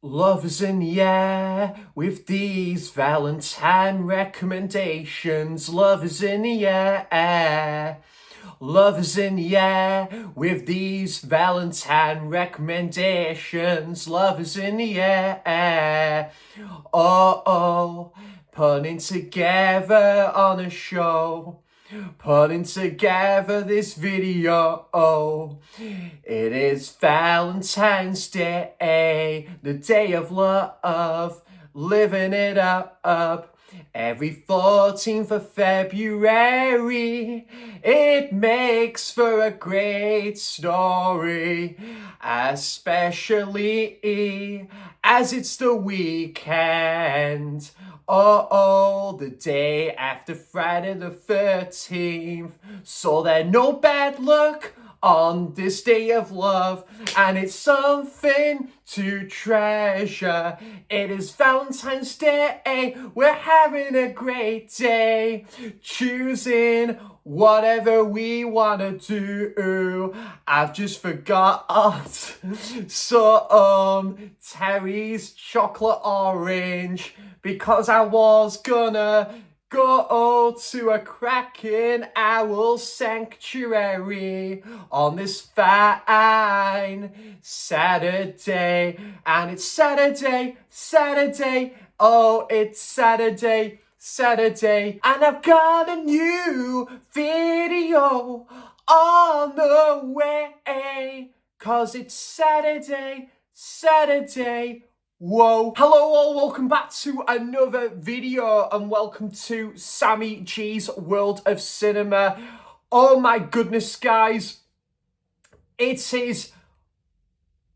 Love is in the air with these Valentine recommendations. Love is in the air. Love is in the air with these Valentine recommendations. Love is in the air. Oh, oh, putting together on a show. Putting together this video. It is Valentine's Day, the day of love, living it up. Every 14th of February, it makes for a great story, especially as it's the weekend. The day after Friday the 13th. So there's no bad luck on this day of love, and it's something to treasure. It is Valentine's Day, we're having a great day, choosing whatever we wanna do. I've just forgot Terry's chocolate orange, because I was gonna go to a cracking owl sanctuary on this fine Saturday. And it's Saturday, oh, it's Saturday. And I've got a new video on the way, 'cause it's Saturday. Whoa. Hello all, welcome back to another video and welcome to Sammy G's World of Cinema. Oh my goodness, guys. It is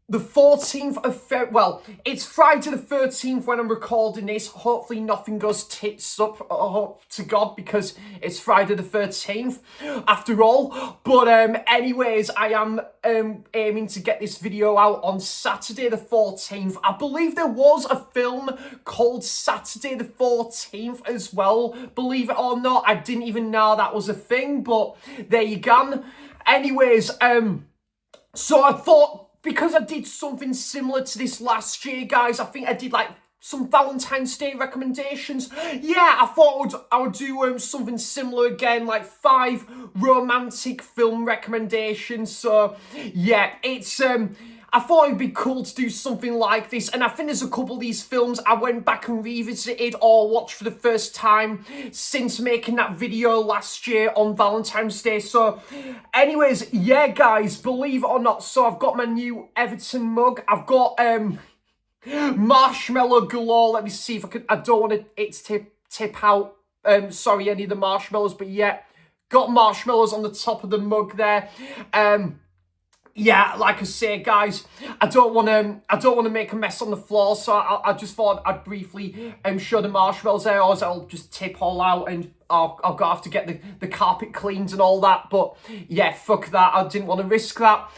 the 14th of February. Well, it's Friday the 13th when I'm recording this. Hopefully nothing goes tits up, to God, because it's Friday the 13th after all. But anyways, I am aiming to get this video out on Saturday the 14th. I believe there was a film called Saturday the 14th as well. Believe it or not, I didn't even know that was a thing, but there you go. Anyways, so I thought, because I did something similar to this last year, guys, I think I did like some Valentine's Day recommendations. Yeah, I thought I would do something similar again, like 5 romantic film recommendations. So yeah, it's I thought it'd be cool to do something like this, and I think there's a couple of these films I went back and revisited or watched for the first time since making that video last year on Valentine's Day. So anyways, yeah guys, believe it or not, so I've got my new Everton mug. I've got marshmallow galore. Let me see if I can, I don't want it to tip out, sorry, any of the marshmallows, but yeah, got marshmallows on the top of the mug there. Yeah, like I say, guys, I don't want to make a mess on the floor, so I just thought I'd briefly show the marshmallows there, or else I'll just tip all out and I'll have to get the carpet cleaned and all that. But yeah, fuck that. I didn't want to risk that.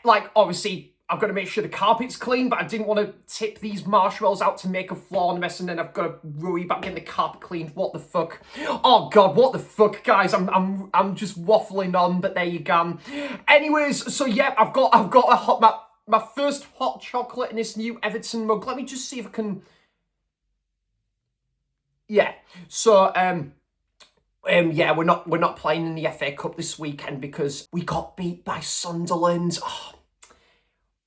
Like, obviously, I've got to make sure the carpet's clean, but I didn't want to tip these marshmallows out to make a floor mess, and then I've got to worry about getting the carpet cleaned. What the fuck? Oh god, what the fuck, guys? I'm just waffling on, but there you go. Anyways, so yeah, I've got my first hot chocolate in this new Everton mug. Let me just see if I can. Yeah. So yeah, we're not playing in the FA Cup this weekend because we got beat by Sunderland. Oh,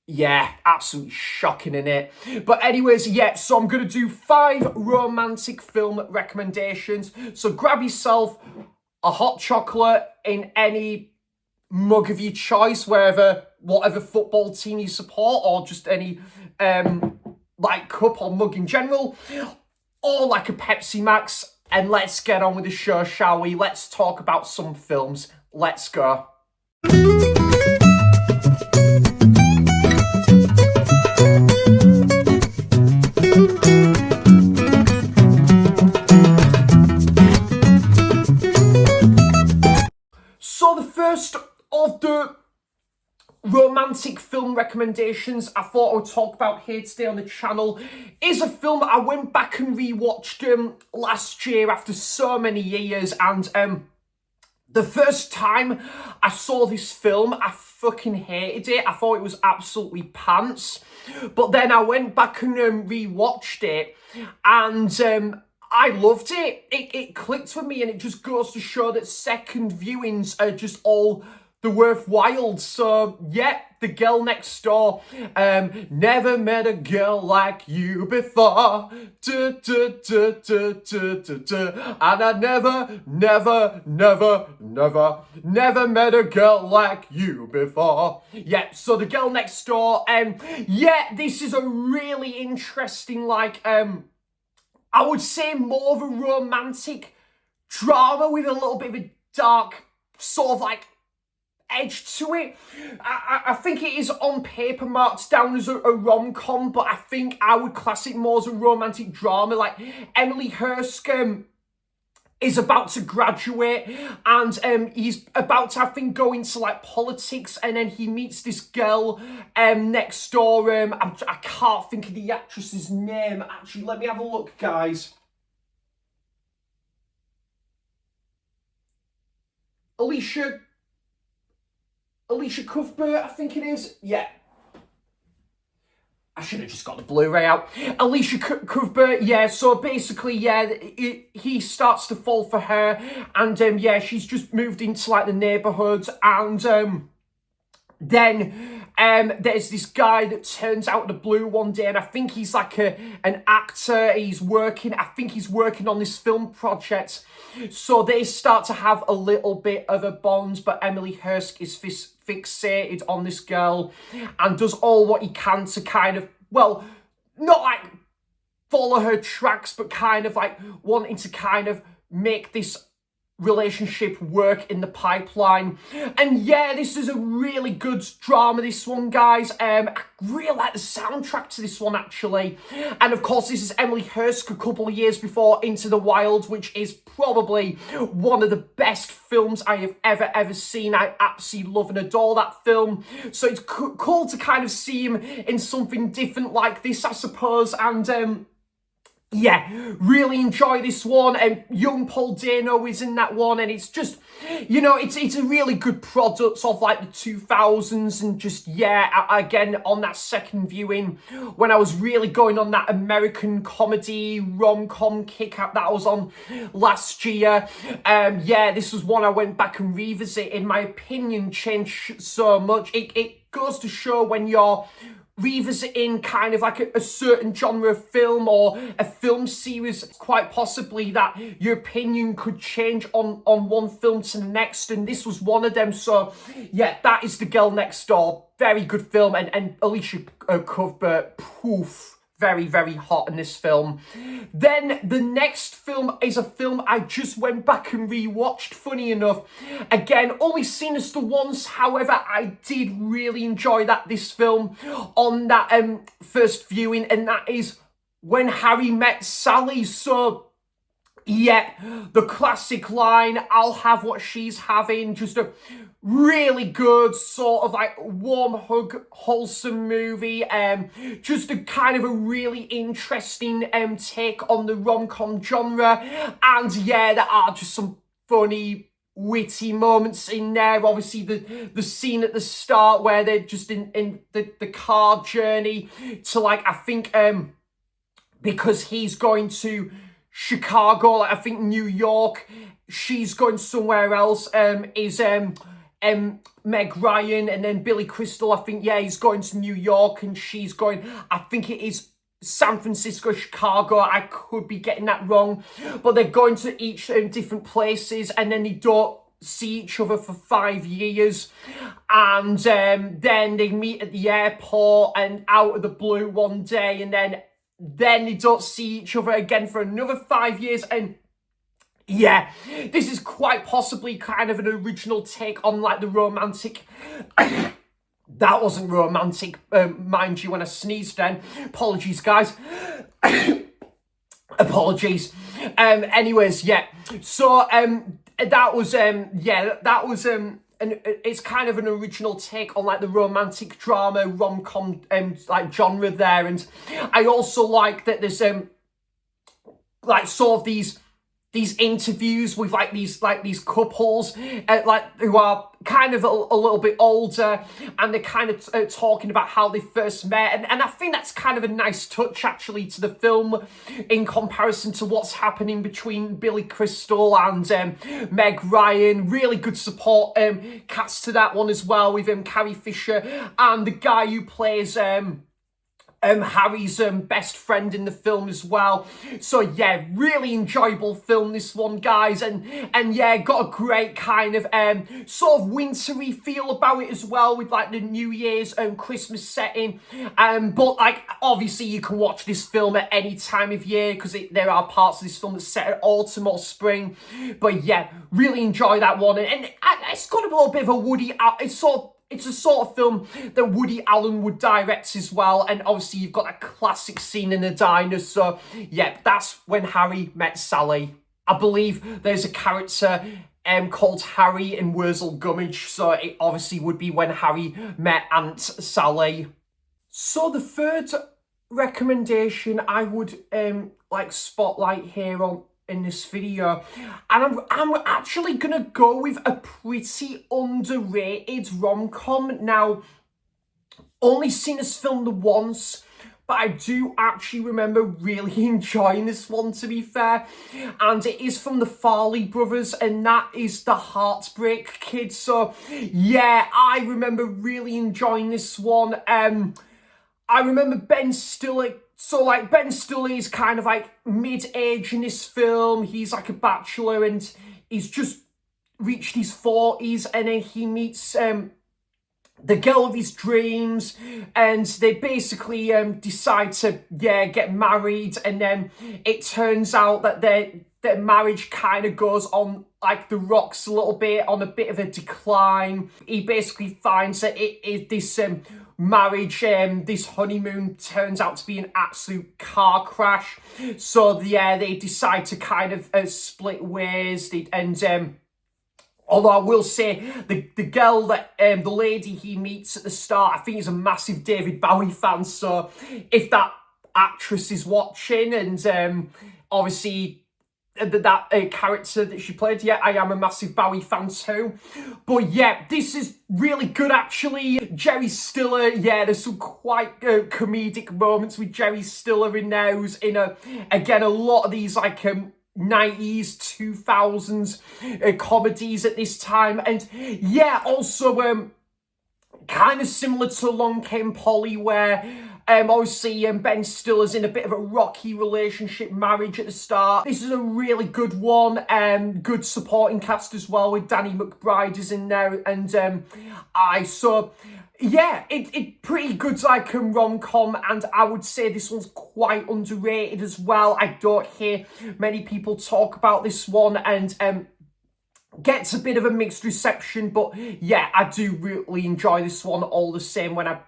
yeah, absolutely shocking, in it. But anyways, yeah, so I'm going to do 5 romantic film recommendations. So grab yourself a hot chocolate in any mug of your choice, whatever football team you support, or just any like cup or mug in general, or like a Pepsi Max. And let's get on with the show, shall we? Let's talk about some films. Let's go. So the first of the romantic film recommendations I thought I would talk about here today on the channel is a film that I went back and rewatched last year after so many years, and The first time I saw this film, I fucking hated it. I thought it was absolutely pants. But then I went back and rewatched it, and I loved it. It clicked for me, and it just goes to show that second viewings are just all the worthwhile. So yeah, The Girl Next Door. Never met a girl like you before. And I never met a girl like you before. Yeah, so The Girl Next Door. Yeah, this is a really interesting, like, I would say more of a romantic drama with a little bit of a dark sort of like edge to it. I think it is on paper marked down as a rom-com, but I think I would class it more as a romantic drama. Like, Emily Hurst is about to graduate, and he's about to, I think, go into like politics, and then he meets this girl next door. I can't think of the actress's name. Actually, let me have a look, guys. Alicia Cuthbert, I think it is. Yeah. I should have just got the Blu-ray out. Alicia Cuthbert, yeah, so basically, yeah, he starts to fall for her, and yeah, she's just moved into like the neighborhood, and then there's this guy that turns out of the blue one day, and I think he's like an actor. I think he's working on this film project. So they start to have a little bit of a bond, but Emily Hurst is fixated on this girl and does all what he can to kind of, well, not like follow her tracks, but kind of like wanting to kind of make this relationship work in the pipeline. And yeah, this is a really good drama, this one, guys. I really like the soundtrack to this one, actually. And of course, this is Emily Hurst a couple of years before Into the Wild, which is probably one of the best films I have ever seen. I absolutely love and adore that film. So it's cool to kind of see him in something different like this, I suppose. And yeah, really enjoy this one. And young Paul Dano is in that one, and it's just, you know, it's a really good product of like the 2000s, and just, yeah, again, on that second viewing, when I was really going on that American comedy rom-com kick that I was on last year, yeah, this was one I went back and revisited. My opinion changed so much. It goes to show when you're revisiting kind of like a certain genre of film or a film series, quite possibly that your opinion could change on one film to the next, and this was one of them. So yeah, that is The Girl Next Door. Very good film, and Alicia Cuthbert, poof, very, very hot in this film. Then the next film is a film I just went back and rewatched, funny enough. Again, only seen this the once, however, I did really enjoy this film on that first viewing, and that is When Harry Met Sally. So yeah, the classic line, I'll have what she's having, just a really good sort of like warm hug, wholesome movie. Just a kind of a really interesting take on the rom-com genre. And yeah, there are just some funny, witty moments in there. Obviously the scene at the start where they're just in the car journey to, like, I think because he's going to Chicago, like I think New York, she's going somewhere else, is Meg Ryan, and then Billy Crystal, I think, yeah, he's going to New York, and she's going, I think it is San Francisco, Chicago, I could be getting that wrong, but they're going to each different places, and then they don't see each other for 5 years, and then they meet at the airport, and out of the blue one day, and then they don't see each other again for another 5 years. And yeah, this is quite possibly kind of an original take on like the romantic that wasn't romantic, mind you, when I sneezed then. Apologies, guys. Apologies. Anyways, yeah, so that was and it's kind of an original take on like the romantic drama rom-com like genre there. And I also like that there's like sort of these these interviews with these couples who are kind of a little bit older, and they're kind of talking about how they first met, and I think that's kind of a nice touch actually to the film in comparison to what's happening between Billy Crystal and Meg Ryan. Really good support cast to that one as well, with Carrie Fisher and the guy who plays Harry's best friend in the film as well. So yeah, really enjoyable film, this one, guys, and yeah, got a great kind of sort of wintry feel about it as well, with like the New Year's Christmas setting. But like obviously you can watch this film at any time of year, because there are parts of this film that's set at autumn or spring. But yeah, really enjoy that one, and it's got a little bit of a Woody. It's a sort of film that Woody Allen would direct as well. And obviously you've got that classic scene in the diner. So yeah, that's When Harry Met Sally. I believe there's a character called Harry in Wurzel Gummidge. So it obviously would be When Harry Met Aunt Sally. So the third recommendation I would spotlight here in this video, and I'm actually gonna go with a pretty underrated rom-com. Now, only seen this film the once, but I do actually remember really enjoying this one, to be fair, and it is from the Farley brothers, and that is The Heartbreak Kid. So yeah, I remember really enjoying this one. I remember Ben Stiller. So, like, Ben Stiller is kind of, like, mid-age in this film. He's, like, a bachelor, and he's just reached his 40s, and then he meets the girl of his dreams, and they basically decide to, yeah, get married, and then it turns out that their marriage kind of goes on, like, the rocks a little bit, on a bit of a decline. He basically finds that this marriage, this honeymoon, turns out to be an absolute car crash. So yeah, they decide to kind of split ways. Although I will say, the girl that, the lady he meets at the start, I think is a massive David Bowie fan. So if that actress is watching, and obviously that character that she played, yeah, I am a massive Bowie fan too. But yeah, this is really good actually. Jerry Stiller, yeah, there's some quite comedic moments with Jerry Stiller in there, who's in again, a lot of these like 90s, 2000s comedies at this time. And yeah, also kind of similar to Along Came Polly, where obviously Ben Stiller's in a bit of a rocky relationship, marriage at the start. This is a really good one. Good supporting cast as well, with Danny McBride is in there, and so yeah, it pretty good like rom-com, and I would say this one's quite underrated as well. I don't hear many people talk about this one, and gets a bit of a mixed reception, but yeah, I do really enjoy this one all the same when I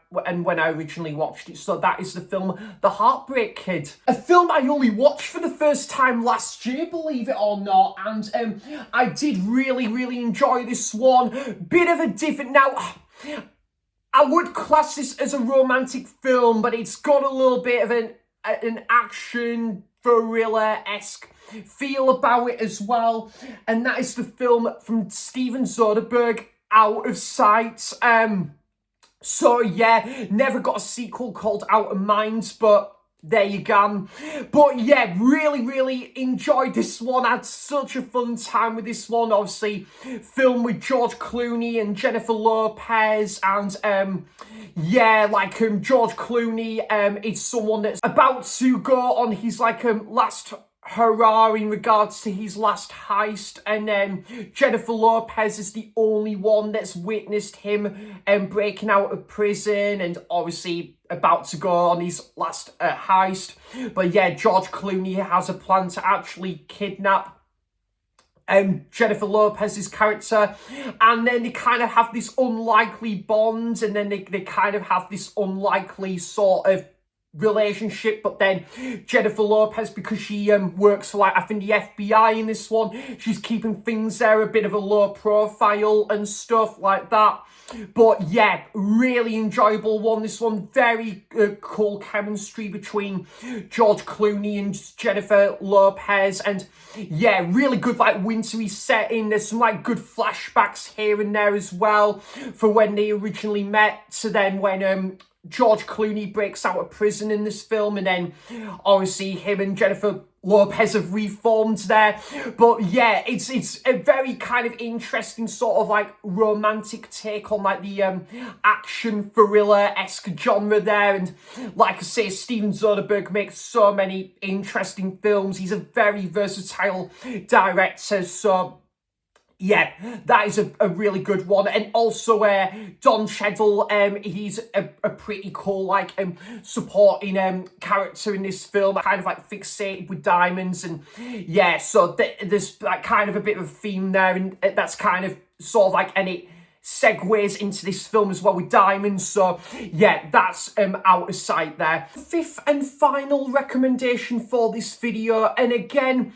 originally watched it. So that is the film The Heartbreak Kid, a film I only watched for the first time last year, believe it or not, and I did really enjoy this one. Bit of a different, now I would class this as a romantic film, but it's got a little bit of an action thriller-esque feel about it as well, and that is the film from Steven Soderbergh, Out of Sight. So yeah, never got a sequel called Out of Mind, but there you go. But yeah, really enjoyed this one. I had such a fun time with this one. Obviously, film with George Clooney and Jennifer Lopez, and yeah, like George Clooney is someone that's about to go on his like last hurrah in regards to his last heist, and then Jennifer Lopez is the only one that's witnessed him breaking out of prison, and obviously about to go on his last heist. But yeah, George Clooney has a plan to actually kidnap Jennifer Lopez's character, and then they kind of have this unlikely bond, and then they kind of have this unlikely sort of relationship, but then Jennifer Lopez, because she works for, like, I think the FBI in this one, she's keeping things there a bit of a low profile and stuff like that. But yeah, really enjoyable one. This one, very cool chemistry between George Clooney and Jennifer Lopez, and yeah, really good, like, wintry setting. There's some, like, good flashbacks here and there as well for when they originally met to then when George Clooney breaks out of prison in this film, and then obviously him and Jennifer Lopez have reformed there. But yeah, it's a very kind of interesting sort of, like, romantic take on, like, the action thriller-esque genre there. And like I say, Steven Soderbergh makes so many interesting films. He's a very versatile director, so yeah, that is a really good one. And also Don Cheadle, he's a pretty cool, like, supporting character in this film, kind of, like, fixated with diamonds. And yeah, so there's, like, kind of a bit of a theme there, and that's kind of sort of like, and it segues into this film as well with diamonds. So yeah, that's out of sight there. Fifth and final recommendation for this video, and again,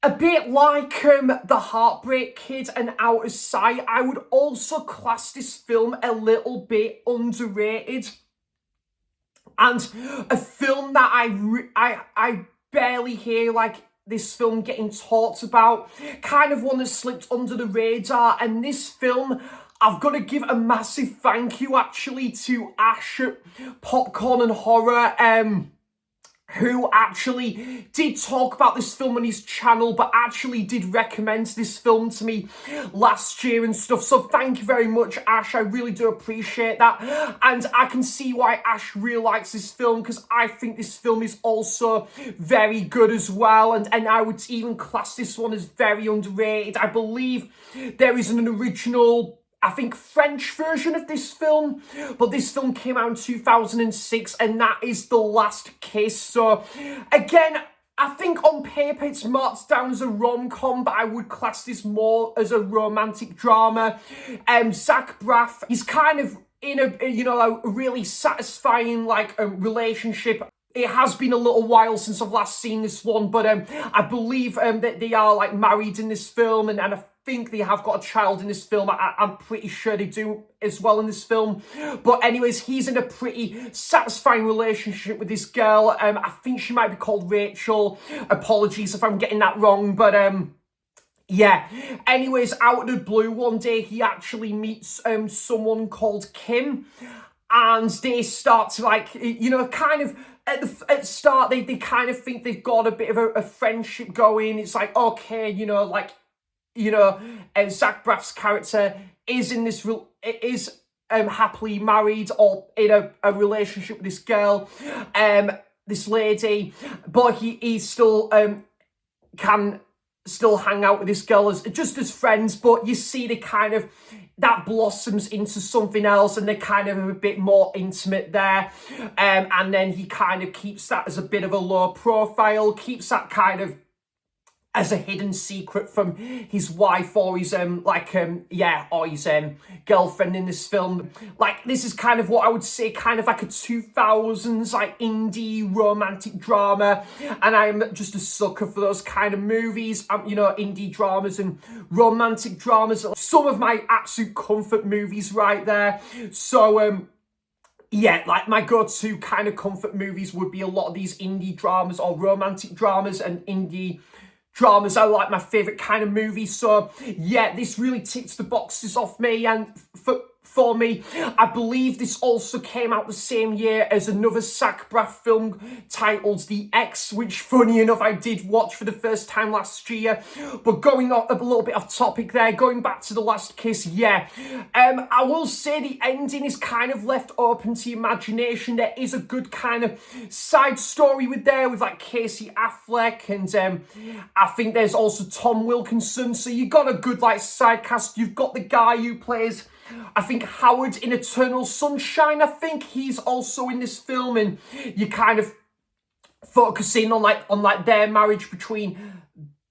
a bit like The Heartbreak Kid and Out of Sight, I would also class this film a little bit underrated. And a film that I barely hear, like, this film getting talked about. Kind of one that slipped under the radar. And this film, I've got to give a massive thank you, actually, to Ash at Popcorn and Horror, who actually did talk about this film on his channel, but actually did recommend this film to me last year and stuff. So thank you very much, Ash. I really do appreciate that. And I can see why Ash really likes this film, because I think this film is also very good as well. And I would even class this one as very underrated. I believe there is an original, I think, French version of this film, but this film came out in 2006, and that is The Last Kiss. So again, I think on paper it's marked down as a rom-com, but I would class this more as a romantic drama. Zach Braff, he's kind of in a really satisfying, like, relationship. It has been a little while since I've last seen this one, but I believe that they are, like, married in this film, and I think they have got a child in this film. I'm pretty sure they do as well in this film. But anyways, he's in a pretty satisfying relationship with this girl. I think she might be called Rachel. Apologies if I'm getting that wrong, but yeah. Anyways, out of the blue, one day he actually meets someone called Kim, and they start to, like, kind of at the start they kind of think they've got a bit of a friendship going. It's like, okay, Zach Braff's character is in this happily married or in a relationship with this girl, this lady, but he still can still hang out with this girl as friends. But you see that blossoms into something else, and they're kind of a bit more intimate there, and then he kind of keeps that as a bit of a low profile, keeps that kind of as a hidden secret from his wife or his girlfriend in this film. Like, this is kind of what I would say, kind of like a 2000s, like, indie romantic drama, and I'm just a sucker for those kind of movies. Indie dramas and romantic dramas, some of my absolute comfort movies right there. So yeah, like, my go-to kind of comfort movies would be a lot of these indie dramas or romantic dramas, and indie dramas are, like, my favourite kind of movies. So yeah, this really ticks the boxes off me, and for me, I believe this also came out the same year as another Zach Braff film titled The X, which, funny enough, I did watch for the first time last year. But going on a little bit off topic there, going back to The Last Kiss, yeah, I will say the ending is kind of left open to imagination. There is a good kind of side story with like Casey Affleck, and I think there's also Tom Wilkinson. So you got a good, like, side cast. You've got the guy who plays, I think, Howard in Eternal Sunshine. I think he's also in this film, and you kind of focusing on their marriage between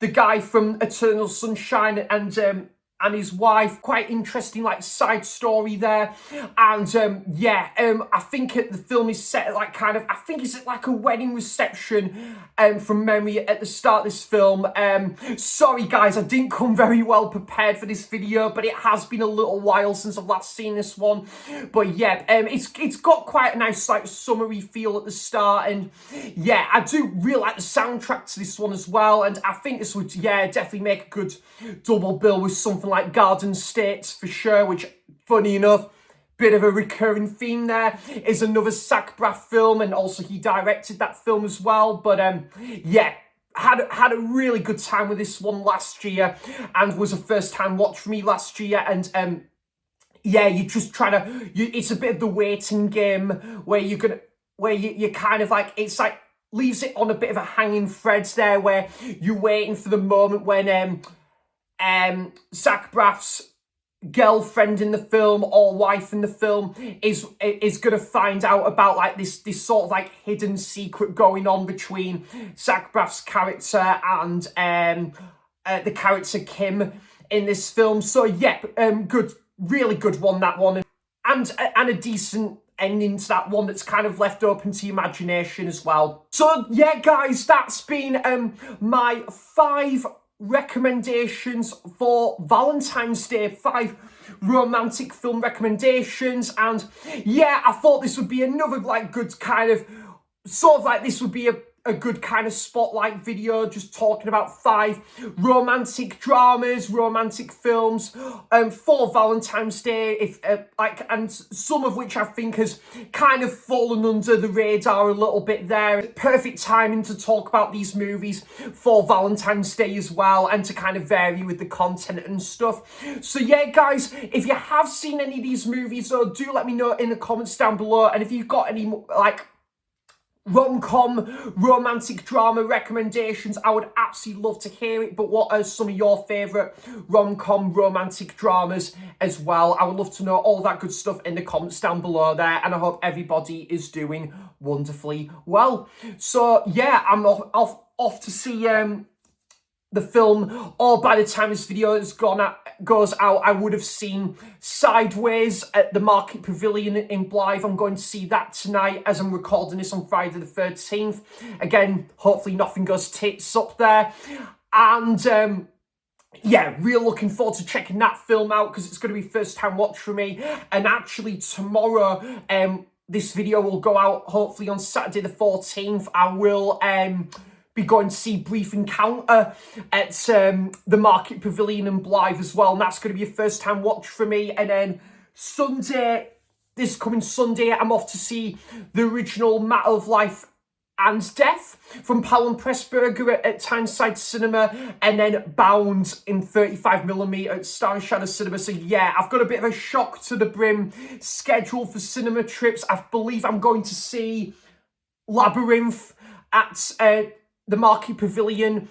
the guy from Eternal Sunshine and and his wife. Quite interesting, like, side story there. And yeah, I think the film is set at, like, kind of, I think it's at, like, a wedding reception from memory at the start of this film. Sorry guys, I didn't come very well prepared for this video, but it has been a little while since I've last seen this one. But yeah, it's got quite a nice, like, summery feel at the start, and yeah, I do really like the soundtrack to this one as well, and I think this would, yeah, definitely make a good double bill with something like Garden States for sure, which, funny enough, bit of a recurring theme there, is another Zach Braff film, and also he directed that film as well. But yeah, had a really good time with this one last year, and was a first time watch for me last year. And yeah, you're just trying to, it's a bit of the waiting game where you're kind of like, it's like, leaves it on a bit of a hanging thread there, where you're waiting for the moment when Zach Braff's girlfriend in the film or wife in the film is gonna find out about, like, this sort of, like, hidden secret going on between Zach Braff's character and the character Kim in this film. So yeah, good, really good one, that one, and a decent ending to that one that's kind of left open to imagination as well. So yeah guys, that's been my 5 recommendations for Valentine's Day, 5 romantic film recommendations. And yeah, I thought this would be another, like, good kind of, sort of like, this would be a good kind of spotlight video, just talking about 5 romantic dramas, romantic films for Valentine's Day, if like, and some of which I think has kind of fallen under the radar a little bit there. Perfect timing to talk about these movies for Valentine's Day as well, and to kind of vary with the content and stuff. So yeah guys, if you have seen any of these movies, though, do let me know in the comments down below. And if you've got any, like, rom-com romantic drama recommendations, I would absolutely love to hear it. But what are some of your favourite rom-com romantic dramas as well? I would love to know all that good stuff in the comments down below there, and I hope everybody is doing wonderfully well. So yeah, I'm off to see the film, or by the time this video goes out, I would have seen Sideways at the Market Pavilion in Blythe. I'm going to see that tonight as I'm recording this on Friday the 13th. Again, hopefully nothing goes tits up there. And yeah, real looking forward to checking that film out, because it's going to be first time watch for me. And actually tomorrow, this video will go out hopefully on Saturday the 14th. I will be going to see Brief Encounter at the Market Pavilion in Blythe as well, and that's going to be a first time watch for me. And then Sunday, this coming Sunday, I'm off to see the original Matter of Life and Death from Powell and Pressburger at Tyneside Cinema, and then Bound in 35mm at Star and Shadow Cinema. So yeah, I've got a bit of a shock to the brim schedule for cinema trips. I believe I'm going to see Labyrinth at the Market Pavilion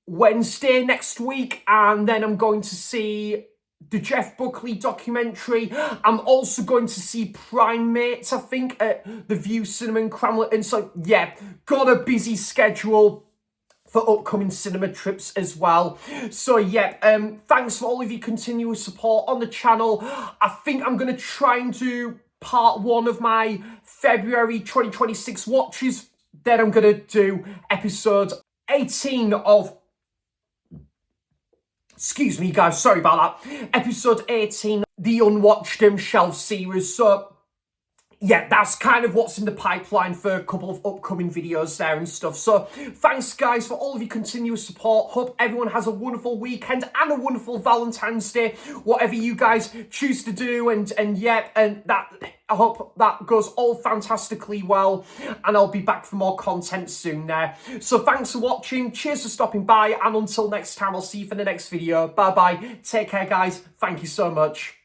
Wednesday next week, and then I'm going to see the Jeff Buckley documentary. I'm also going to see Primates, I think, at the View Cinema in Cramlington. So yeah, got a busy schedule for upcoming cinema trips as well. So yeah, thanks for all of your continuous support on the channel. I think I'm going to try and do part 1 of my February 2026 watches. Then I'm going to do episode 18 of, excuse me guys, sorry about that, episode 18, the Unwatched Shelf series. So yeah, that's kind of what's in the pipeline for a couple of upcoming videos there and stuff. So thanks guys for all of your continuous support. Hope everyone has a wonderful weekend and a wonderful Valentine's Day, whatever you guys choose to do. And yeah, and that, I hope that goes all fantastically well, and I'll be back for more content soon there. So thanks for watching, cheers for stopping by, and until next time, I'll see you for the next video. Bye bye, take care guys, thank you so much.